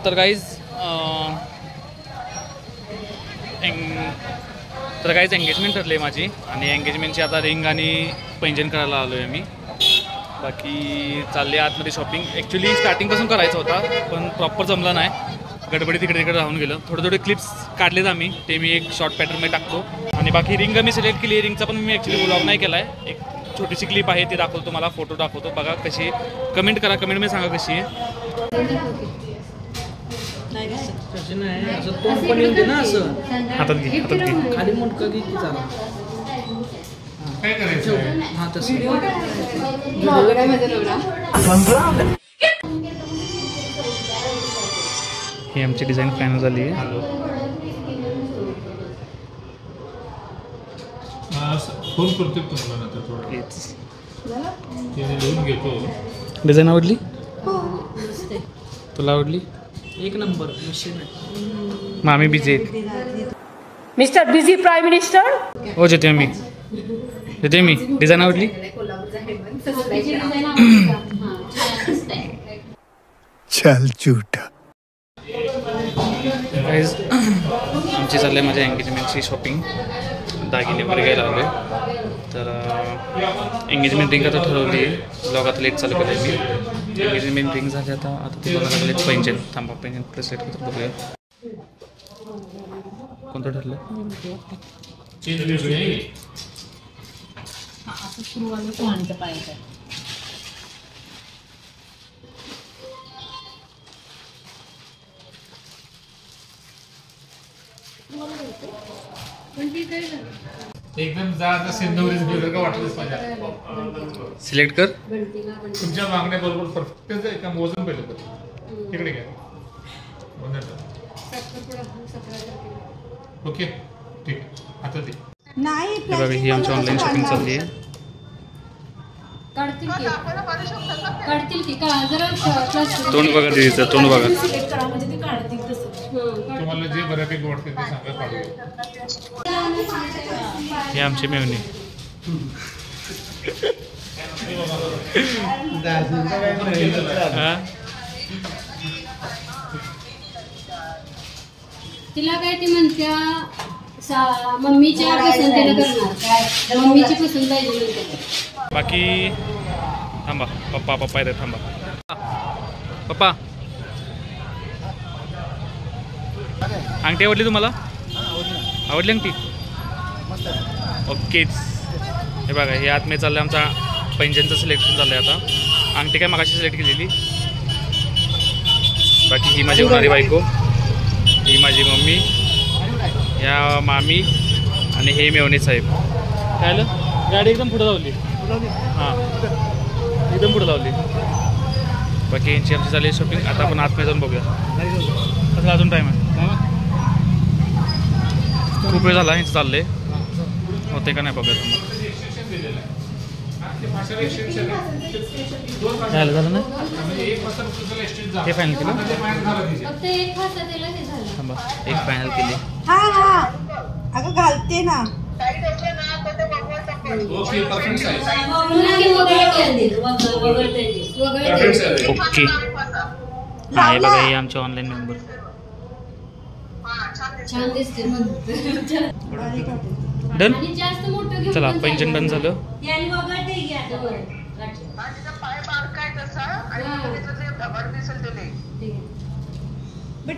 तर guys engagement ठरली आहे माझी आणि एंगेजमेंटची आता रिंग आणि पैंजण करायला आलो आहे मी. बाकी चालले आतमध्ये शॉपिंग. ॲक्च्युली स्टार्टिंगपासून करायचा होता पण प्रॉपर जमला नाही, गडबडी तिकडे राहून गेलं. थोडे क्लिप्स काढलेत आम्ही, ते मी एक शॉर्ट पॅटर्नमध्ये टाकतो. आणि बाकी रिंग मी सिलेक्ट केली आहे. रिंगचा पण मी ॲक्च्युली व्लॉग नाही केला आहे, एक छोटीशी क्लिप आहे ती दाखवतो तुम्हाला, फोटो दाखवतो, बघा कशी. कमेंट करा, कमेंटमध्ये सांगा कशी आहे. हातात घे, हातात घे. खाली मुंडकं घे की झालं. काय करायचं? हां तसं. ही आमची डिझाईन फायनल झाली आहे. फोन करतो तुम्हाला नंतर थोडं. लिहून घेतो. डिझाईन आवडली? तुला आवडली? एक नंबर मशीन आहे. मामी बिझी आहेत. Mister busy prime minister. हो जेते मी डिझाईन आवडली? चल झूठा. आमची चालली आहे माझ्या एंगेजमेंटची शॉपिंग, दागिने वगैरे घ्यायला आलो आहे. तर एंगेजमेंट रिंग आता ठरवली आहे, ब्लॉग आता लेट चालू केलं आहे मी. एंगेजमेंट रिंग झाली आता ते बघायला लागले पैंजण. थांबा, पैंजण प्रेस लेट करतो, बघूया कोणतं ठरलं. एकदम जास्त सिंधुवरीच गेलं का वाटलंच माझ्या. सिलेक्ट कर. तुमच्या मागण्या बरोबर परफेक्ट आहे का? मोजून पहिलं तर तिकडे घ्या. ओके ठीक आहे, आता ते नाही. बघा ही आमची ऑनलाईन शॉपिंग चालली आहे. तोंड बघा दीदीचं, तोंड बघा. तुम्हाला जे बऱ्यापैकी वाटते ते सांगा, काढूया. हे आमची मेवणी. तिला काय ती म्हणत्या मम्मीच्या पसंतीला करणार, मम्मीची पसंत पाहिजे. बाकी थांबा, पप्पा येतात, थांबा. पप्पा अंगठी आवडली तुम्हाला? आवडली अंगठी? ओकेच. हे बघा हे आतमध्ये चाललं आहे, आमचा पैंजणचं सिलेक्शन झालं आहे आता. अंगठी काय मागाशी सिलेक्ट केलेली. बाकी ही माझी होणारी बायको, ही माझी मम्मी, या मामी आणि हे मेवणे साहेब. काय आलं? गाडी एकदम पुढं लावली. हां एकदम पुढं लावली. बाकी यांची आमची चालली शॉपिंग. आता आपण आतमध्ये जाऊन बघूया. कसं अजून टाईम आहे? खूप वेळ झाला यांचं चाललं आहे, होते का नाही बघूया तुम्हाला. झालं ना हे फायनल केलं. थांबा, एक फायनल केली. हा अगं घालते ना. ओके. हा हे बघा हे आमचे ऑनलाईन मेंबर. छान दिसते. डन. चला पैंजण डन झालं.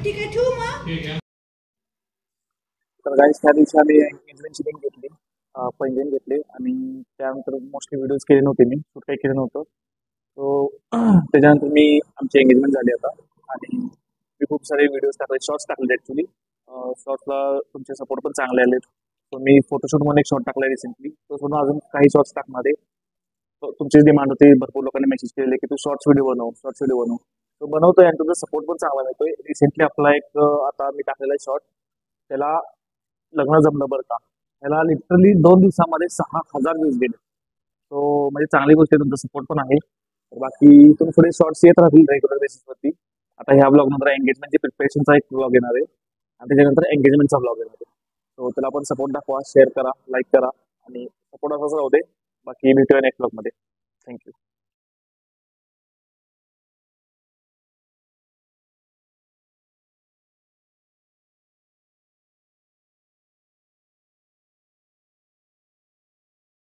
ठीक आहे, ठेवू मग. तर गाईस त्या दिवशी आम्ही एंगेजमेंटची रिंग घेतली, पैंजण घेतले आणि त्यानंतर मोस्टली व्हिडिओज केले नव्हते, मी शूट काही केलं नव्हतं. सो त्याच्यानंतर मी आमची एंगेजमेंट झाली आता आणि मी खूप सारे व्हिडिओज टाकले, शॉर्ट्स टाकले. ॲक्च्युली शॉर्ट्सला तुमचे सपोर्ट पण चांगले आले. सो मी फोटोशूट म्हणून एक शॉर्ट टाकला रिसेंटली, तो सोडून अजून काही शॉर्ट्स टाकणार आहे. तुमचीच डिमांड होती, भरपूर लोकांनी मेसेज केलेले की तू शॉर्ट्स व्हिडिओ बनव. तो बनवतोय आणि तुमचा सपोर्ट पण चांगला मिळतोय. रिसेंटली आपला एक आता मी टाकलेला आहे शॉर्ट, त्याला लग्न जमलं बरं का, त्याला लिटरली 2 दिवसामध्ये 6,000 व्ह्यूज गेले. सो म्हणजे चांगली गोष्ट आहे, तुमचा सपोर्ट पण आहे. तर बाकी तुम्ही थोडे शॉर्ट्स येत राहतील रेग्युलर बेसिसवरती. आता ह्या ब्लॉग नंतर एंगेजमेंटची प्रिपरेशनचा एक ब्लॉग येणार आहे आणि त्याच्यानंतर एंगेजमेंटचा ब्लॉग येणार आहे. सो त्याला आपण सपोर्ट दाखवा, शेअर करा, लाईक करा आणि सपोर्ट असाच राहू दे. बाकी भेटूया नेक्स्ट ब्लॉगमध्ये. थँक्यू.